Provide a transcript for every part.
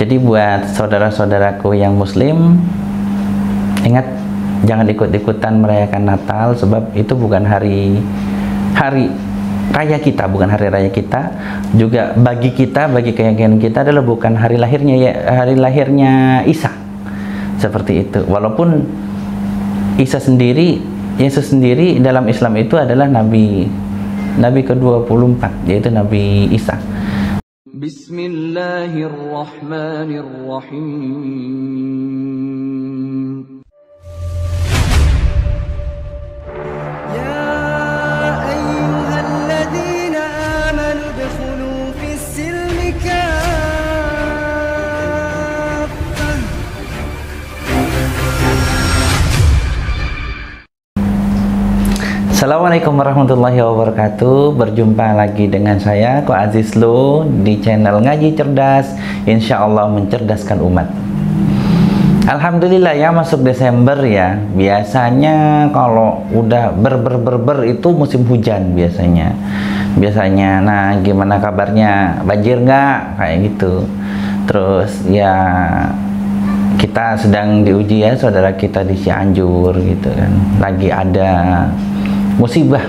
Jadi buat saudara-saudaraku yang muslim, ingat jangan ikut-ikutan merayakan Natal, sebab itu bukan hari raya kita, bukan hari raya kita. Juga bagi kita, bagi keyakinan kita adalah bukan hari lahirnya Isa. Seperti itu. Walaupun Yesus sendiri dalam Islam itu adalah nabi ke-24, yaitu Nabi Isa. Bismillahirrahmanirrahim. Ya ayyuhalladzina amanu udkhulu fis-silmi kaffah. Assalamualaikum warahmatullahi wabarakatuh. Berjumpa lagi dengan saya, Ko Aziz Lu, di channel Ngaji Cerdas, insya Allah mencerdaskan umat. Alhamdulillah ya, masuk Desember ya. Biasanya kalau udah ber itu musim hujan biasanya. Nah, gimana kabarnya? Banjir nggak? Kayak gitu. Terus ya, kita sedang diuji ya, saudara kita di Cianjur gitu kan. Lagi ada musibah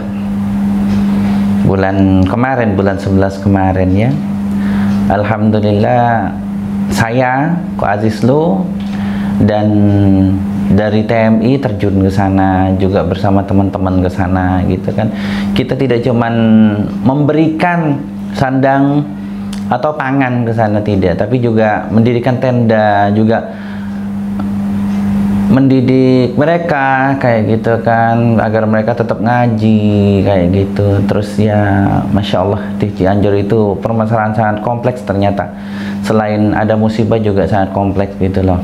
bulan kemarin, bulan 11 kemarin ya. Alhamdulillah saya, Ko Aziz Lu, dan dari TMI terjun ke sana juga bersama teman-teman ke sana gitu kan. Kita tidak cuman memberikan sandang atau pangan ke sana, tidak, tapi juga mendirikan tenda, juga mendidik mereka kayak gitu kan, agar mereka tetap ngaji kayak gitu. Terus ya, Masya Allah, di Cianjur itu permasalahan sangat kompleks ternyata. Selain ada musibah juga sangat kompleks gitu loh.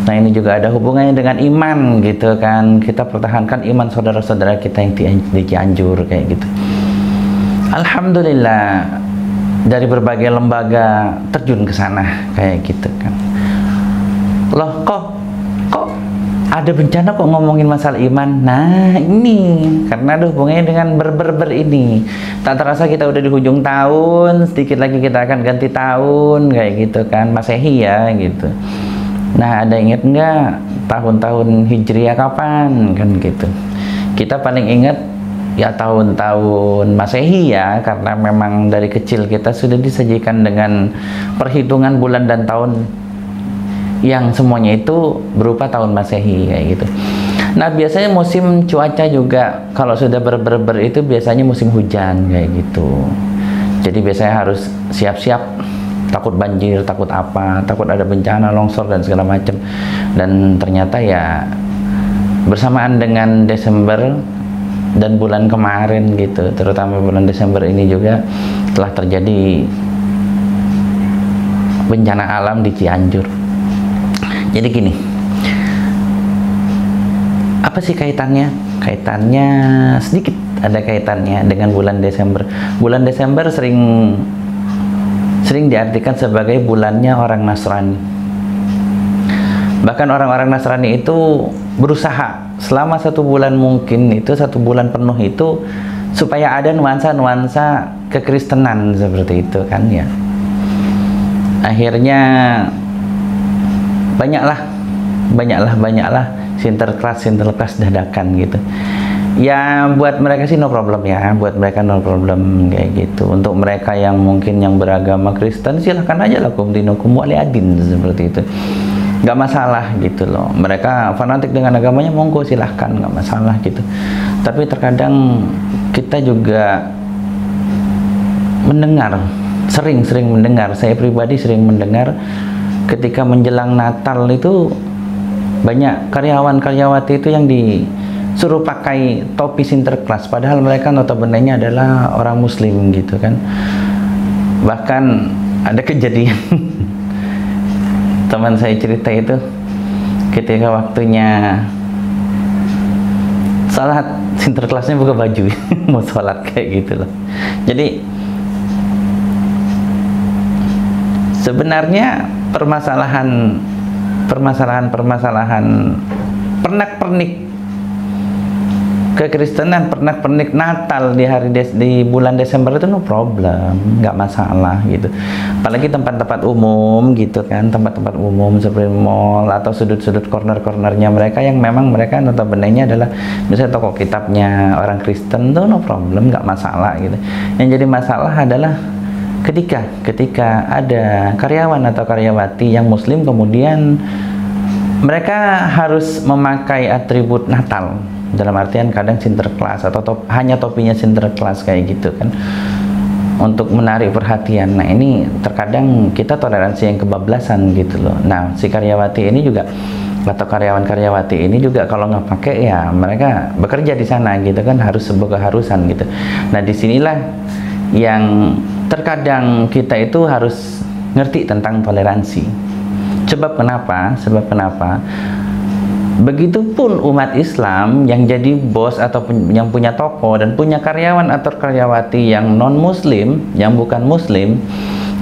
Nah, ini juga ada hubungannya dengan iman gitu kan. Kita pertahankan iman saudara-saudara kita yang di Cianjur kayak gitu. Alhamdulillah, dari berbagai lembaga terjun ke sana kayak gitu kan. Loh, kok ada bencana kok ngomongin masalah iman? Nah, ini karena ada hubungannya dengan ber ini. Tak terasa kita udah di hujung tahun, sedikit lagi kita akan ganti tahun kayak gitu kan, Masehi ya gitu. Nah, ada ingat nggak tahun-tahun Hijriah kapan kan gitu? Kita paling ingat ya tahun-tahun Masehi ya, karena memang dari kecil kita sudah disajikan dengan perhitungan bulan dan tahun yang semuanya itu berupa tahun Masehi kayak gitu. Nah, biasanya musim cuaca juga kalau sudah ber itu biasanya musim hujan kayak gitu. Jadi biasanya harus siap-siap, takut banjir, takut apa, takut ada bencana, longsor dan segala macam. Dan ternyata ya bersamaan dengan Desember dan bulan kemarin gitu, terutama bulan Desember ini juga telah terjadi bencana alam di Cianjur. Jadi gini, apa sih kaitannya? Kaitannya sedikit ada kaitannya dengan bulan Desember. Bulan Desember sering diartikan sebagai bulannya orang Nasrani. Bahkan orang-orang Nasrani itu berusaha selama 1 bulan, mungkin itu 1 bulan penuh itu, supaya ada nuansa-nuansa kekristenan seperti itu kan ya. Akhirnya banyaklah sinterklas dadakan gitu ya. Buat mereka sih no problem ya, buat mereka no problem kayak gitu. Untuk mereka yang mungkin yang beragama Kristen, silahkan aja lakum dinukum waliadin, seperti itu, nggak masalah gitu loh. Mereka fanatik dengan agamanya, monggo silahkan, nggak masalah gitu. Tapi terkadang kita juga mendengar, sering mendengar, saya pribadi sering mendengar ketika menjelang Natal itu banyak karyawan-karyawati itu yang disuruh pakai topi sinterklas, padahal mereka notabene adalah orang muslim gitu kan. Bahkan ada kejadian teman saya cerita itu, ketika waktunya salat, sinterklasnya buka baju mau sholat kayak gitu loh. Jadi sebenarnya permasalahan pernak-pernik kekristenan pernak-pernik Natal di di bulan Desember itu no problem, nggak masalah gitu. Apalagi tempat-tempat umum gitu kan, tempat-tempat umum seperti mall atau sudut-sudut corner-cornernya mereka yang memang mereka notabene-nya adalah misalnya toko kitabnya orang Kristen tuh no problem, nggak masalah gitu. Yang jadi masalah adalah ketika ada karyawan atau karyawati yang Muslim kemudian mereka harus memakai atribut Natal. Dalam artian kadang Sinterklas atau hanya topinya Sinterklas kayak gitu kan, untuk menarik perhatian. Nah ini terkadang kita toleransi yang kebablasan gitu loh. Nah si karyawati ini juga atau karyawan-karyawati ini juga kalau nggak pakai ya mereka bekerja di sana gitu kan, harus sebuah keharusan gitu. Nah disinilah yang terkadang kita itu harus ngerti tentang toleransi. Sebab kenapa? Begitupun umat Islam yang jadi bos atau yang punya toko dan punya karyawan atau karyawati yang non muslim, yang bukan muslim,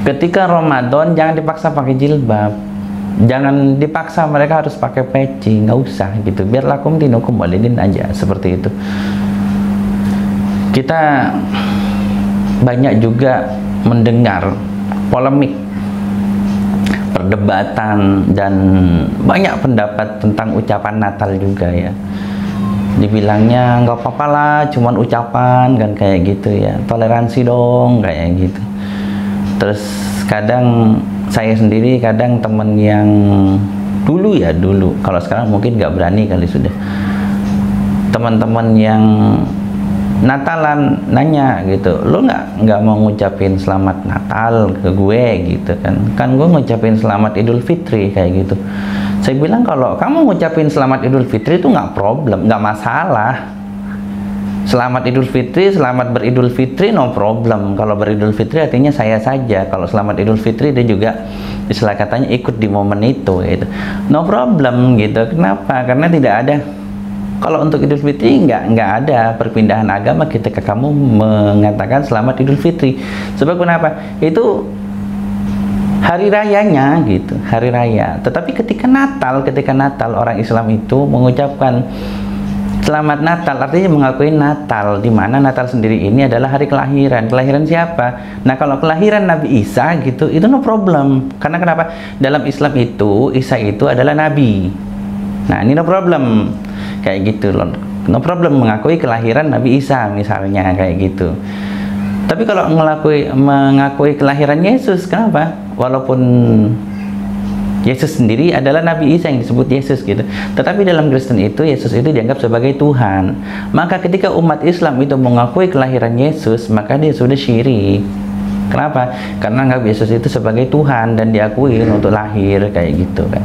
ketika Ramadan jangan dipaksa pakai jilbab, jangan dipaksa mereka harus pakai peci, nggak usah gitu, biar lakum dinukum walidin aja, seperti itu. Kita banyak juga mendengar polemik, perdebatan, dan banyak pendapat tentang ucapan Natal juga ya. Dibilangnya nggak apa-apa lah, cuman ucapan kan kayak gitu ya, toleransi dong kayak gitu. Terus kadang saya sendiri, kadang temen yang dulu, kalau sekarang mungkin nggak berani kali sudah, teman-teman yang Natalan nanya gitu, lo nggak mau ngucapin selamat Natal ke gue gitu kan gue ngucapin selamat Idul Fitri kayak gitu. Saya bilang kalau kamu ngucapin selamat Idul Fitri itu nggak problem, nggak masalah. Selamat Idul Fitri, selamat beridul fitri, no problem. Kalau beridul fitri artinya saya saja, kalau selamat Idul Fitri dia juga istilah katanya ikut di momen itu gitu. No problem gitu. Kenapa? Karena tidak ada, kalau untuk Idul Fitri nggak ada perpindahan agama ketika kamu mengatakan selamat Idul Fitri. Sebab kenapa? Itu hari rayanya gitu, hari raya. Tetapi ketika Natal orang Islam itu mengucapkan selamat Natal, artinya mengakui Natal, di mana Natal sendiri ini adalah hari kelahiran. Kelahiran siapa? Nah kalau kelahiran Nabi Isa gitu, itu no problem. Karena kenapa? Dalam Islam itu Isa itu adalah Nabi. Nah ini no problem. Kayak gitu loh, no problem mengakui kelahiran Nabi Isa misalnya kayak gitu. Tapi kalau mengakui kelahiran Yesus, kenapa? Walaupun Yesus sendiri adalah Nabi Isa yang disebut Yesus gitu, tetapi dalam Kristen itu Yesus itu dianggap sebagai Tuhan. Maka ketika umat Islam itu mengakui kelahiran Yesus, maka dia sudah syirik. Kenapa? Karena anggap Yesus itu sebagai Tuhan dan diakui untuk lahir kayak gitu kan.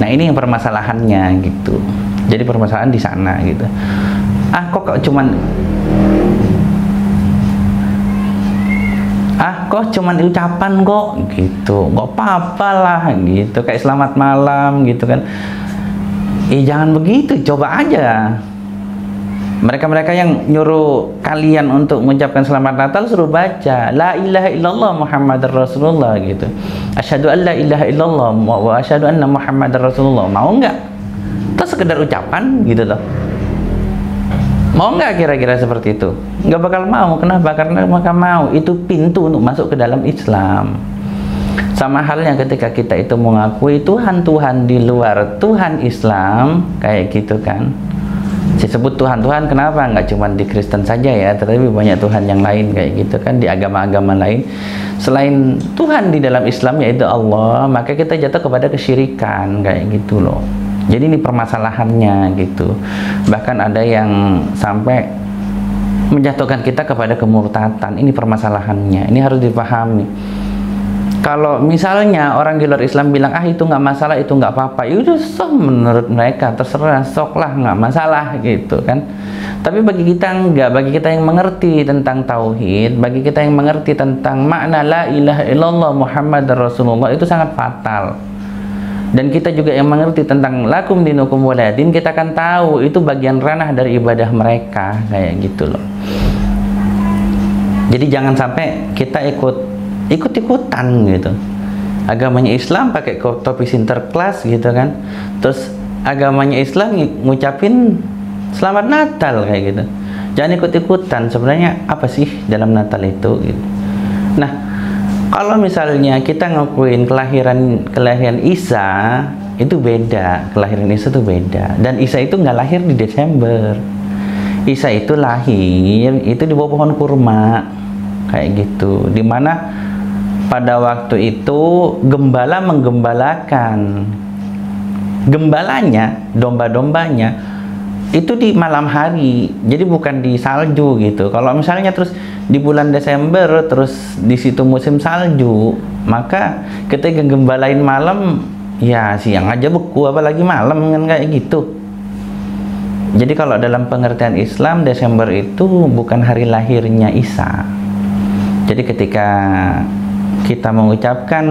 Nah ini yang permasalahannya gitu. Jadi permasalahan di sana gitu. Kok cuman ucapan kok gitu, nggak apa-apa lah gitu, kayak selamat malam gitu kan. Jangan begitu, coba aja. Mereka yang nyuruh kalian untuk mengucapkan selamat Natal suruh baca la ilaha illallah Muhammadar Rasulullah gitu. Asyhadu an la ilaha illallah wa asyhadu anna Muhammadar Rasulullah. Mau nggak? Terus sekedar ucapan gitu loh. Mau nggak kira-kira seperti itu? Nggak bakal mau. Kenapa? Karena mereka mau. Itu pintu untuk masuk ke dalam Islam. Sama halnya ketika kita itu mengakui Tuhan-Tuhan di luar Tuhan Islam kayak gitu kan. Disebut Tuhan-Tuhan kenapa? Nggak cuma di Kristen saja ya, tetapi banyak Tuhan yang lain kayak gitu kan, di agama-agama lain selain Tuhan di dalam Islam yaitu Allah, maka kita jatuh kepada kesyirikan kayak gitu loh. Jadi ini permasalahannya gitu. Bahkan ada yang sampai menjatuhkan kita kepada kemurtatan. Ini permasalahannya. Ini harus dipahami. Kalau misalnya orang di luar Islam bilang itu nggak masalah, itu nggak apa-apa, ya udah sok, menurut mereka terserah, sok lah, nggak masalah gitu kan. Tapi bagi kita enggak, bagi kita yang mengerti tentang tauhid, bagi kita yang mengerti tentang makna la ilaha illallah Muhammadar Rasulullah, itu sangat fatal. Dan kita juga yang mengerti tentang lakum dinukum waladin, kita akan tahu itu bagian ranah dari ibadah mereka kayak gitu loh. Jadi jangan sampai kita ikut-ikutan gitu. Agamanya Islam pakai topi Sinterklas gitu kan, terus agamanya Islam ngucapin Selamat Natal kayak gitu. Jangan ikut-ikutan. Sebenarnya apa sih dalam Natal itu gitu. Nah, kalau misalnya kita ngakuin kelahiran Isa, itu beda. Kelahiran Isa itu beda. Dan Isa itu nggak lahir di Desember. Isa itu lahir itu di bawah pohon kurma kayak gitu. Dimana pada waktu itu gembala menggembalakan gembalanya, domba-dombanya itu di malam hari, jadi bukan di salju gitu. Kalau misalnya terus di bulan Desember terus di situ musim salju, maka ketika gembalain malam ya siang aja beku, apalagi malam kan kayak gitu. Jadi kalau dalam pengertian Islam, Desember itu bukan hari lahirnya Isa. Jadi ketika kita mengucapkan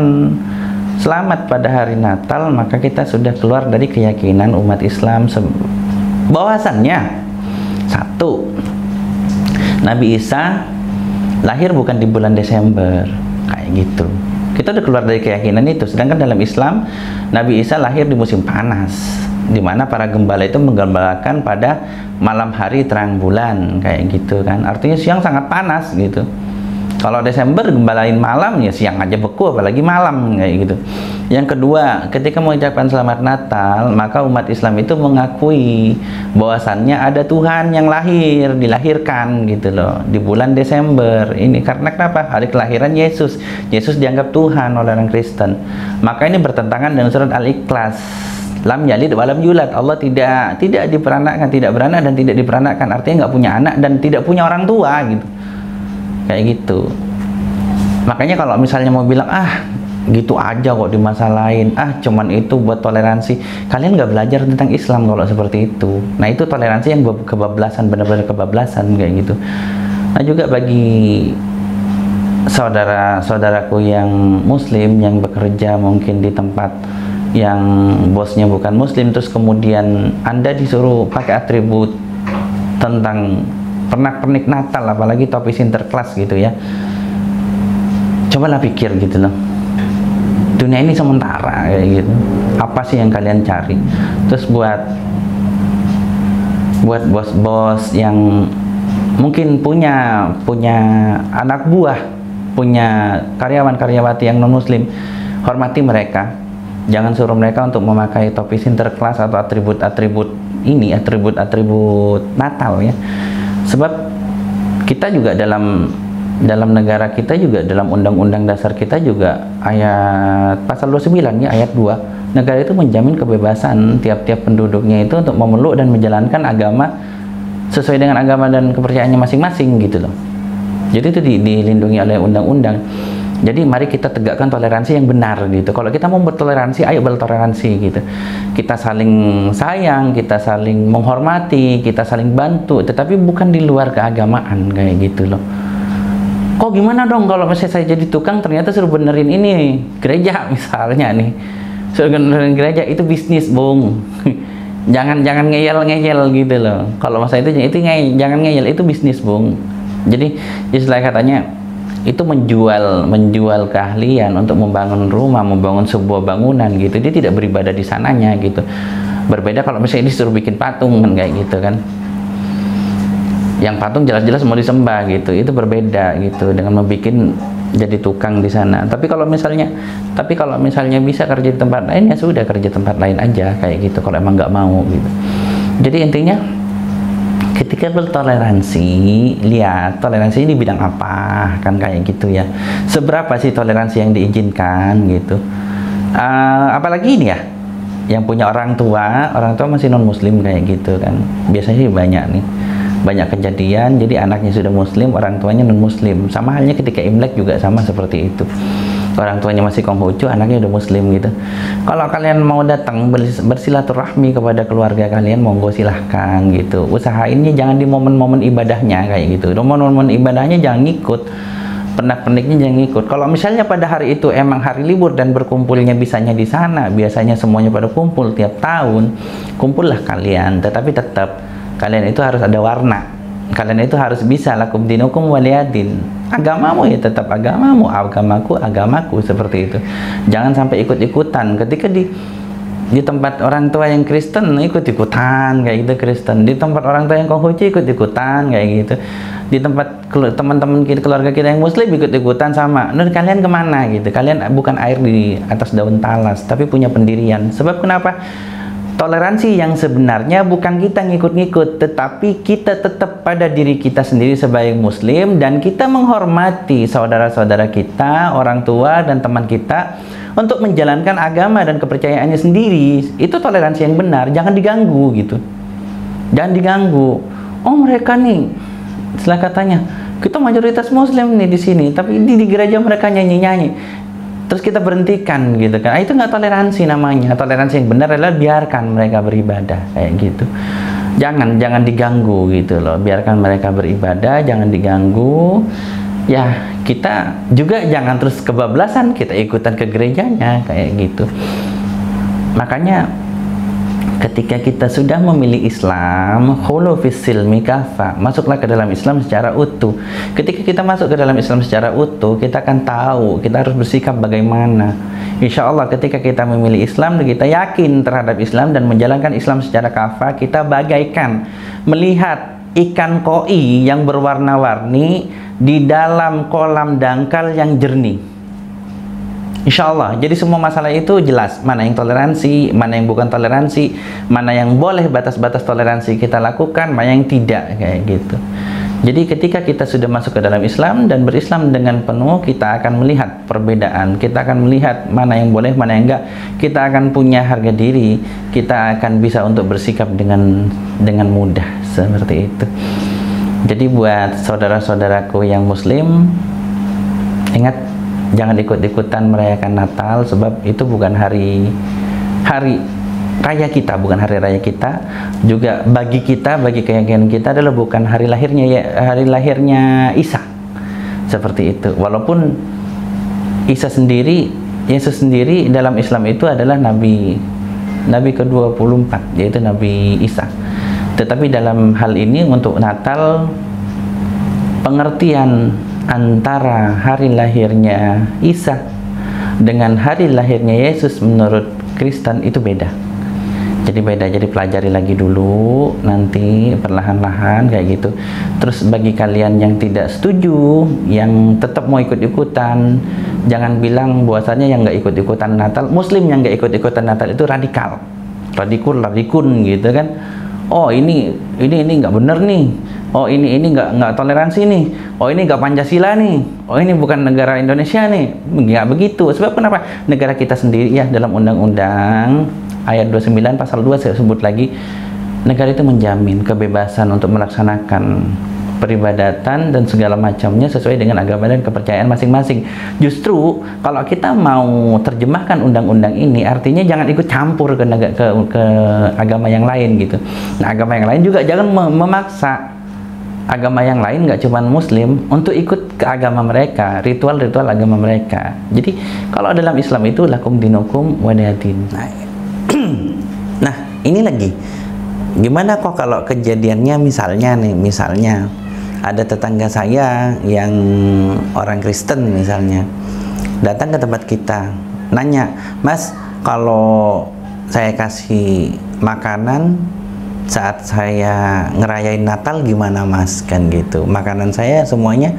selamat pada hari Natal, maka kita sudah keluar dari keyakinan umat Islam bahwasannya satu, Nabi Isa lahir bukan di bulan Desember kayak gitu. Kita udah keluar dari keyakinan itu. Sedangkan dalam Islam, Nabi Isa lahir di musim panas, di mana para gembala itu menggembalakan pada malam hari terang bulan kayak gitu kan. Artinya siang sangat panas gitu. Kalau Desember gembalain malam ya siang aja beku, apalagi malam kayak gitu. Yang kedua, ketika mengucapkan selamat Natal, maka umat Islam itu mengakui bahwasannya ada Tuhan yang dilahirkan gitu loh di bulan Desember ini. Karena kenapa? Hari kelahiran Yesus. Yesus dianggap Tuhan oleh orang Kristen. Maka ini bertentangan dengan surat Al-Ikhlas. Lam yalid walam yulad. Allah tidak diperanakkan, tidak beranak dan tidak diperanakkan. Artinya nggak punya anak dan tidak punya orang tua gitu. Kayak gitu. Makanya kalau misalnya mau bilang gitu aja kok dimasalahin, cuman itu buat toleransi, kalian nggak belajar tentang Islam kalau seperti itu. Nah itu toleransi yang kebablasan, benar-benar kebablasan kayak gitu. Nah juga bagi saudara-saudaraku yang muslim yang bekerja mungkin di tempat yang bosnya bukan muslim, terus kemudian Anda disuruh pakai atribut tentang pernak-pernik Natal, apalagi topi Sinterklas gitu ya. Cobalah pikir gitu loh. Dunia ini sementara kayak gitu. Apa sih yang kalian cari? Terus buat bos-bos yang mungkin punya anak buah, punya karyawan-karyawati yang non-muslim, hormati mereka. Jangan suruh mereka untuk memakai topi Sinterklas atau atribut-atribut Natal ya. Sebab kita juga dalam negara kita juga, dalam undang-undang dasar kita juga ayat pasal 29 ya, ayat 2, negara itu menjamin kebebasan tiap-tiap penduduknya itu untuk memeluk dan menjalankan agama sesuai dengan agama dan kepercayaannya masing-masing gitu loh. Jadi itu dilindungi oleh undang-undang. Jadi mari kita tegakkan toleransi yang benar gitu. Kalau kita mau bertoleransi, ayo bertoleransi gitu. Kita saling sayang, kita saling menghormati, kita saling bantu, tetapi bukan di luar keagamaan kayak gitu loh. Kok gimana dong kalau misalnya saya jadi tukang ternyata suruh benerin ini gereja misalnya nih. Suruh benerin gereja, itu bisnis, Bung. jangan ngeyel gitu loh. Kalau masa itu jangan ngeyel, itu bisnis, Bung. Jadi istilah katanya itu menjual keahlian untuk membangun rumah, membangun sebuah bangunan gitu. Dia tidak beribadah di sananya gitu. Berbeda kalau misalnya disuruh bikin patung kan kayak gitu kan. Yang patung jelas-jelas mau disembah gitu. Itu berbeda gitu dengan membuat jadi tukang di sana. Tapi kalau misalnya bisa kerja di tempat lain, ya sudah kerja tempat lain aja kayak gitu kalau emang nggak mau gitu. Jadi intinya ketika bertoleransi, lihat toleransi di bidang apa kan kayak gitu ya. Seberapa sih toleransi yang diizinkan gitu. Apalagi ini ya, yang punya orang tua masih non muslim kayak gitu kan. Biasanya sih banyak nih. Banyak kejadian, jadi anaknya sudah muslim, orang tuanya non muslim. Sama halnya ketika Imlek juga sama seperti itu. Orang tuanya masih Konghucu, anaknya udah muslim gitu. Kalau kalian mau datang bersilaturahmi kepada keluarga kalian, monggo silahkan gitu. Usahainnya jangan di momen-momen ibadahnya kayak gitu. Momen-momen ibadahnya jangan ngikut, pernak-perniknya jangan ngikut. Kalau misalnya pada hari itu emang hari libur dan berkumpulnya bisanya di sana, biasanya semuanya pada kumpul tiap tahun, kumpullah kalian. Tetapi tetap kalian itu harus ada warna. Kalian itu harus bisa lakum dinukum waliyadin. Agamamu ya tetap agamamu, agamaku seperti itu. Jangan sampai ikut-ikutan. Ketika Di tempat orang tua yang Kristen ikut-ikutan kayak gitu Kristen. Di tempat orang tua yang Konghucu ikut-ikutan kayak gitu. Di tempat teman-teman kita, keluarga kita yang Muslim ikut-ikutan sama. Menurut kalian kemana gitu? Kalian bukan air di atas daun talas, tapi punya pendirian. Sebab kenapa? Toleransi yang sebenarnya bukan kita ngikut-ngikut, tetapi kita tetap pada diri kita sendiri sebagai Muslim, dan kita menghormati saudara-saudara kita, orang tua dan teman kita untuk menjalankan agama dan kepercayaannya sendiri. Itu toleransi yang benar, jangan diganggu gitu. Jangan diganggu. Oh, mereka nih, istilah katanya, kita mayoritas Muslim nih di sini, tapi di gereja mereka nyanyi-nyanyi. Terus kita berhentikan gitu kan. Itu nggak toleransi namanya. Toleransi yang benar adalah biarkan mereka beribadah kayak gitu. Jangan diganggu gitu loh. Biarkan mereka beribadah, jangan diganggu. Ya, kita juga jangan terus kebablasan, kita ikutan ke gerejanya kayak gitu. Makanya ketika kita sudah memilih Islam, khulu fis silmi kafa, masuklah ke dalam Islam secara utuh. Ketika kita masuk ke dalam Islam secara utuh, kita akan tahu kita harus bersikap bagaimana. Insya Allah ketika kita memilih Islam, kita yakin terhadap Islam dan menjalankan Islam secara kafa, kita bagaikan melihat ikan koi yang berwarna-warni di dalam kolam dangkal yang jernih. Insya Allah, jadi semua masalah itu jelas, mana yang toleransi, mana yang bukan toleransi, mana yang boleh batas-batas toleransi kita lakukan, mana yang tidak, kayak gitu. Jadi ketika kita sudah masuk ke dalam Islam dan berislam dengan penuh, kita akan melihat perbedaan, kita akan melihat mana yang boleh, mana yang enggak, kita akan punya harga diri, kita akan bisa untuk bersikap dengan mudah, seperti itu. Jadi buat saudara-saudaraku yang Muslim, ingat, jangan ikut-ikutan merayakan Natal, sebab itu bukan hari raya kita, bukan hari raya kita. Juga bagi kita, bagi keyakinan kita adalah bukan hari lahirnya Isa. Seperti itu. Walaupun Yesus sendiri dalam Islam itu adalah nabi ke-24, yaitu Nabi Isa. Tetapi dalam hal ini untuk Natal, pengertian antara hari lahirnya Isa dengan hari lahirnya Yesus menurut Kristen itu beda. Jadi beda, jadi pelajari lagi dulu nanti perlahan-lahan kayak gitu. Terus bagi kalian yang tidak setuju, yang tetap mau ikut-ikutan, jangan bilang bahwasanya yang nggak ikut-ikutan Natal, Muslim yang nggak ikut-ikutan Natal itu radikal, radikun gitu kan. Oh ini nggak bener nih. Oh ini nggak toleransi nih. Oh ini nggak Pancasila nih. Oh ini bukan negara Indonesia nih. Nggak begitu. Sebab kenapa? Negara kita sendiri ya, dalam undang-undang ayat 29 pasal 2 saya sebut lagi, negara itu menjamin kebebasan untuk melaksanakan peribadatan dan segala macamnya sesuai dengan agama dan kepercayaan masing-masing. Justru kalau kita mau terjemahkan undang-undang ini, artinya jangan ikut campur ke agama yang lain gitu. Nah, agama yang lain juga jangan memaksa agama yang lain, nggak cuma Muslim, untuk ikut ke agama mereka, ritual-ritual agama mereka. Jadi kalau dalam Islam itu lakum dinukum waliyadin. Nah, ini lagi. Gimana kok kalau kejadiannya misalnya ada tetangga saya yang orang Kristen misalnya datang ke tempat kita, nanya, "Mas, kalau saya kasih makanan saat saya ngerayain Natal gimana, Mas?" Kan gitu. Makanan saya semuanya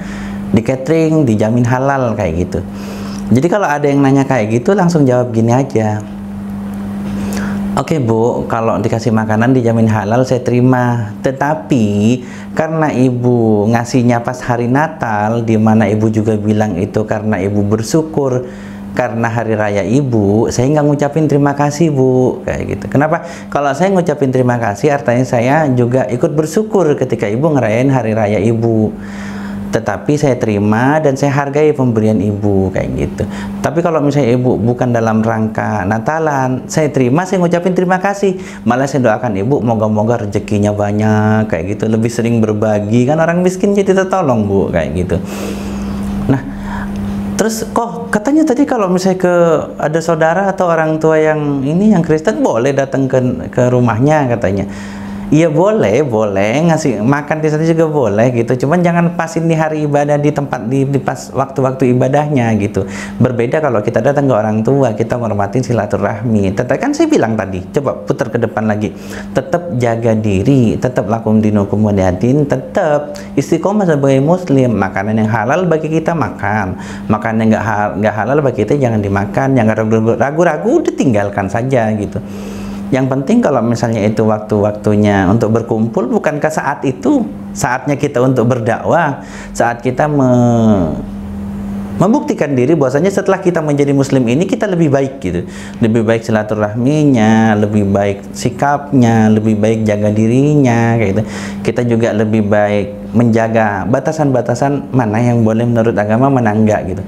di catering, dijamin halal kayak gitu. Jadi kalau ada yang nanya kayak gitu, langsung jawab gini aja. Oke Bu, kalau dikasih makanan dijamin halal saya terima. Tetapi karena ibu ngasihnya pas hari Natal, di mana ibu juga bilang itu karena ibu bersyukur karena hari raya ibu, saya nggak ngucapin terima kasih Bu, kayak gitu. Kenapa? Kalau saya ngucapin terima kasih, artinya saya juga ikut bersyukur ketika ibu ngerayain hari raya ibu. Tetapi saya terima dan saya hargai pemberian ibu, kayak gitu. Tapi kalau misalnya ibu bukan dalam rangka Natalan, saya terima, saya ngucapin terima kasih. Malah saya doakan ibu moga-moga rezekinya banyak, kayak gitu. Lebih sering berbagi, kan orang miskin jadi tertolong Bu, kayak gitu. Nah, terus kok katanya tadi kalau misalnya ada saudara atau orang tua yang Kristen boleh datang ke rumahnya katanya. Iya boleh, boleh ngasih makan di sana juga boleh gitu. Cuman jangan pas ini hari ibadah di tempat di pas waktu-waktu ibadahnya gitu. Berbeda kalau kita datang ke orang tua, kita menghormati silaturahmi. Tetap kan saya bilang tadi, coba putar ke depan lagi. Tetap jaga diri, tetap lakum dinukum waliyadin, tetap istiqomah sebagai muslim. Makanan yang halal bagi kita makan, makanan yang nggak halal bagi kita jangan dimakan. Yang ragu-ragu ditinggalkan saja gitu. Yang penting kalau misalnya itu waktu-waktunya untuk berkumpul, bukankah saat itu saatnya kita untuk berdakwah, saat kita membuktikan diri bahwasanya setelah kita menjadi muslim ini kita lebih baik gitu, lebih baik silaturahminya, lebih baik sikapnya, lebih baik jaga dirinya kayak gitu. Kita juga lebih baik menjaga batasan-batasan mana yang boleh menurut agama, mana enggak gitu.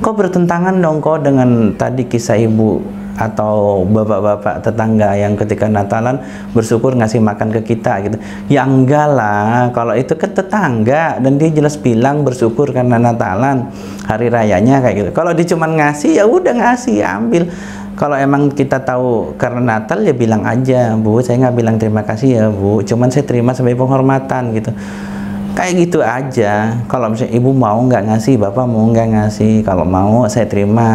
Kok bertentangan dong kok dengan tadi kisah ibu atau bapak-bapak tetangga yang ketika Natalan bersyukur ngasih makan ke kita gitu. Ya enggak lah, kalau itu kan tetangga dan dia jelas bilang bersyukur karena Natalan, hari rayanya kayak gitu. Kalau dia cuma ngasih, ya udah ngasih, ambil. Kalau emang kita tahu karena Natal, ya bilang aja, Bu, saya nggak bilang terima kasih ya Bu, cuman saya terima sebagai penghormatan gitu. Kayak gitu aja. Kalau misalnya ibu mau nggak ngasih, bapak mau nggak ngasih, kalau mau saya terima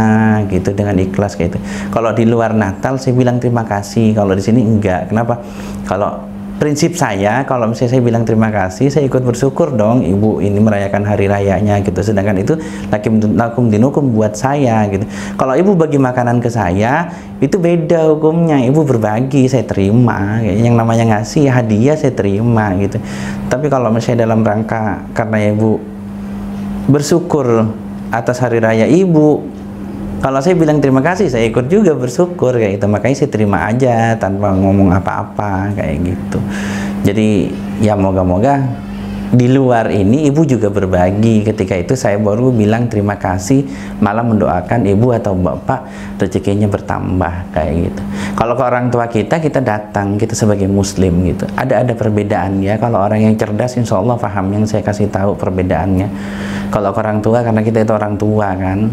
gitu dengan ikhlas kayak gitu. Kalau di luar Natal saya bilang terima kasih, kalau di sini enggak. Kenapa? Kalau prinsip saya, kalau misalnya saya bilang terima kasih, saya ikut bersyukur dong ibu ini merayakan hari rayanya gitu. Sedangkan itu lakum dinukum buat saya gitu. Kalau ibu bagi makanan ke saya, itu beda hukumnya. Ibu berbagi, saya terima. Yang namanya ngasih hadiah, saya terima gitu. Tapi kalau misalnya dalam rangka karena ibu bersyukur atas hari raya ibu, kalau saya bilang terima kasih, saya ikut juga bersyukur kayak gitu. Makanya saya terima aja tanpa ngomong apa-apa kayak gitu. Jadi ya moga-moga di luar ini ibu juga berbagi. Ketika itu saya baru bilang terima kasih, malah mendoakan ibu atau bapak rezekinya bertambah kayak gitu. Kalau ke orang tua kita datang, kita sebagai muslim gitu. Ada perbedaan ya. Kalau orang yang cerdas insya Allah paham yang saya kasih tahu perbedaannya. Kalau ke orang tua, karena kita itu orang tua kan.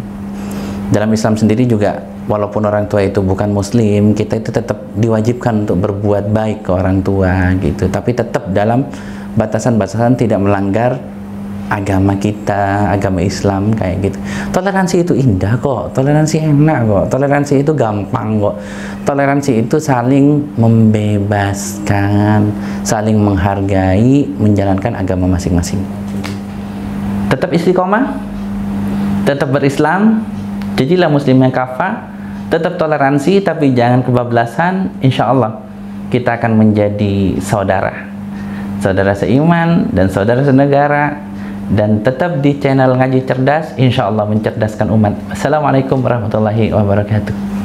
Dalam Islam sendiri juga, walaupun orang tua itu bukan muslim, kita itu tetap diwajibkan untuk berbuat baik ke orang tua gitu. Tapi tetap dalam batasan-batasan tidak melanggar agama kita, agama Islam kayak gitu. Toleransi itu indah kok, toleransi enak kok, toleransi itu gampang kok. Toleransi itu saling membebaskan, saling menghargai, menjalankan agama masing-masing. Tetap istiqomah, tetap berislam, jadilah muslim yang kafah, tetap toleransi tapi jangan kebablasan. Insya Allah kita akan menjadi saudara seiman dan saudara senegara, dan tetap di channel Ngaji Cerdas, insya Allah mencerdaskan umat. Assalamualaikum warahmatullahi wabarakatuh.